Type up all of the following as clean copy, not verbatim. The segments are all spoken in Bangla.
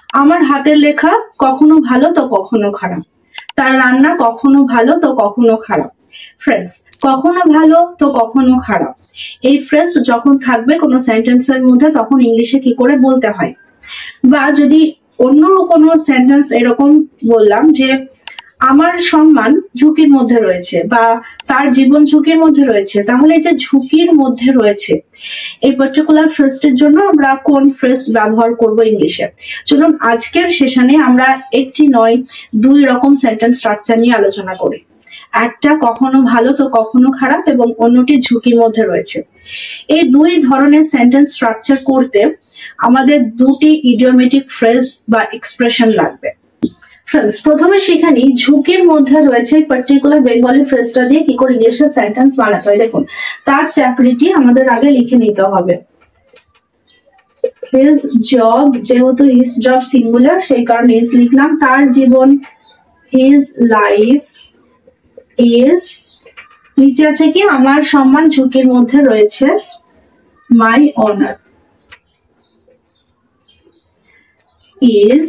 আমার হাতের লেখা কখনো ভালো তো কখনো খারাপ, তার রান্না কখনো ভালো তো কখনো খারাপ। ফ্রেন্ডস, কখনো ভালো তো কখনো খারাপ, এই ফ্রেজ যখন থাকবে কোনো সেন্টেন্সের মধ্যে তখন ইংলিশে কি করে বলতে হয়। বা যদি অন্য কোনো সেন্টেন্স এরকম বললাম যে আমার সম্মান ঝুঁকির মধ্যে রয়েছে বা তার জীবন ঝুঁকির মধ্যে রয়েছে, তাহলে যে ঝুঁকির মধ্যে রয়েছে এই পার্টিকুলার ফ্রেজটির জন্য আমরা কোন ফ্রেজ ব্যবহার করব ইংলিশে। চলুন আজকের সেশনে আমরা একটি নয় দুই রকম সেন্টেন্স স্ট্রাকচার নিয়ে আলোচনা করি। একটা কখনো ভালো তো কখনো খারাপ এবং অন্যটি ঝুঁকির মধ্যে রয়েছে। এই দুই ধরনের সেন্টেন্স স্ট্রাকচার করতে আমাদের দুটি ইডিওমেটিক ফ্রেজ বা এক্সপ্রেশন লাগবে। ফ্রেন্ডস, প্রথমে সেখানে ঝুঁকির মধ্যে রয়েছে পার্টিকুলার বেঙ্গলি ফ্রেজটা দিয়ে কি করে ইংলিশে সেন্টেন্স বানাতে হয়। দেখুন, তার চাকরিটি আমাদের আগে লিখে নিতে হবে। হিজ জব, যেহেতু হিজ জব সিঙ্গুলার সেই কারণে হিজ লিখলাম। তার জীবন, হিজ লাইফ ইজ, নিচে আছে কি আমার সম্মান ঝুঁকির মধ্যে রয়েছে, মাই অনার ইজ।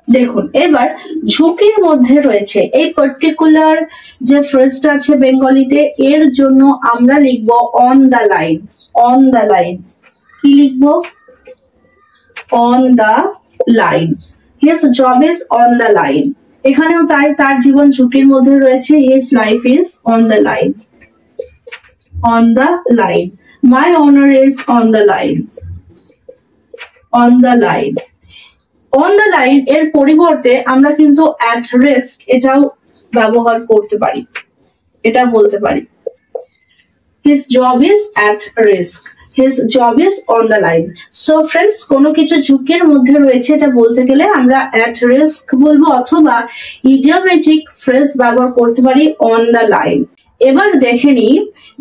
দেখুন, এবার ঝুঁকির মধ্যে রয়েছে এই পার্টিকুলার যে ফ্রেজটা আছে বেঙ্গলিতে, এর জন্য আমরা লিখব on the line. On the line কি লিখবো? On the line. His job is on the line, এখানেও তাই, তার জীবন ঝুঁকির মধ্যে রয়েছে, his life is on the line. On the line. My honour is on the line. On the line. On the line এর পরিবর্তে আমরা কিন্তু অ্যাট রিস্ক এটাও ব্যবহার করতে পারি, এটা বলতে পারি his job is at risk, his job is on the line. So friends, কোনো কিছু ঝুঁকির মধ্যে রয়েছে এটা বলতে গেলে আমরা অ্যাট রিস্ক বলবো, অথবা ইডিওমেটিক ফ্রেজ ব্যবহার করতে পারি অন দ্য লাইন। এবার দেখে নিই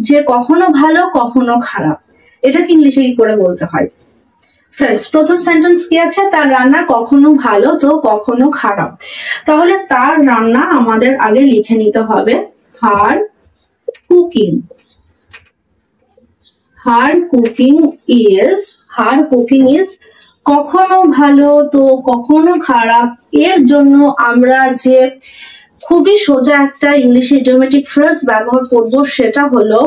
যে কখনো ভালো কখনো খারাপ এটাকে ইংলিশে কি করে বলতে হয়। ফ্রেন্ডস, প্রথম সেন্টেন্স কি আছে? তার রান্না কখনো ভালো তো কখনো খারাপ। তাহলে তার রান্না আমাদের আগে লিখে নিতে হবে her cooking. Her cooking is, her cooking is কখনো ভালো তো কখনো খারাপ। এর জন্য আমরা যে খুবই সোজা একটা ইংলিশ ইডিওমেটিক ফ্রেজ ব্যবহার করব সেটা হলো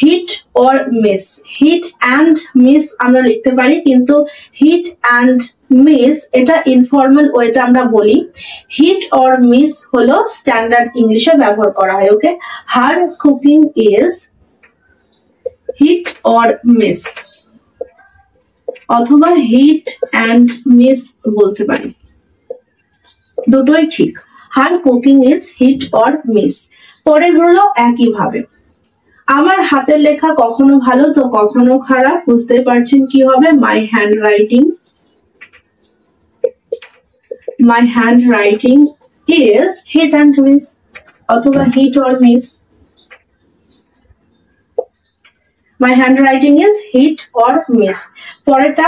hit or miss. Hit and miss আমরা লিখতে পারি, কিন্তু হিট অ্যান্ড মিস এটা ইনফর্মাল ওয়েতে আমরা বলি। হিট অর মিস হলো স্ট্যান্ডার্ড ইংলিশে ব্যবহার করা হয়। Okay, her cooking is hit or miss, অথবা হিট অ্যান্ড মিস বলতে পারি, দুটোই ঠিক। Her cooking is hit or miss. পরের হলো একইভাবে আমার হাতের লেখা কখনো ভালো তো কখনো খারাপ। বুঝতে পারছেন কি হবে? My handwriting, my handwriting is hit and miss, অথবা hit or miss. My handwriting is hit or miss. পরেরটা,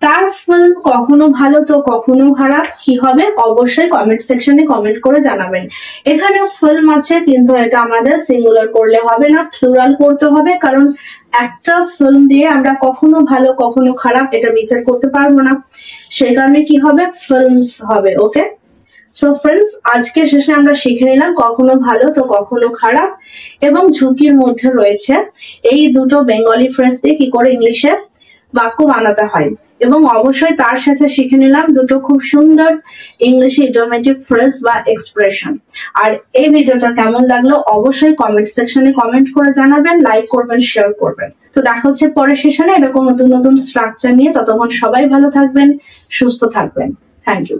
তার ফিল্ম কখনো ভালো তো কখনো খারাপ, কি হবে? অবশ্যই কমেন্ট সেকশনে কমেন্ট করে জানাবেন। এখানে ফিল্ম আছে, কিন্তু এটা আমাদের সিঙ্গুলার করলে হবে না, প্লুরাল করতে হবে, কারণ একটা ফিল্ম দিয়ে আমরা কখনো ভালো কখনো খারাপ এটা বিচার করতে পারবো না, সেই কারণে কি হবে? ফিল্মস হবে। ওকে, সো ফ্রেন্ডস, আজকে শেষে আমরা শিখে নিলাম কখনো ভালো তো কখনো খারাপ এবং ঝুঁকির মধ্যে রয়েছে এই দুটো বেঙ্গলি ফ্রেজ দিয়ে কি করে ইংলিশে বাক্য বানাতে হয়, এবং অবশ্যই তার সাথে শিখে নিলাম দুটো খুব সুন্দর ইংলিশে ইডিওমেটিক ফ্রেজ বা এক্সপ্রেশন। আর এই ভিডিওটা কেমন লাগলো অবশ্যই কমেন্ট সেকশনে কমেন্ট করে জানাবেন, লাইক করবেন, শেয়ার করবেন। তো দেখা হচ্ছে পরের সেশনে এরকম নতুন নতুন স্ট্রাকচার নিয়ে। ততক্ষণ সবাই ভালো থাকবেন, সুস্থ থাকবেন। Thank you.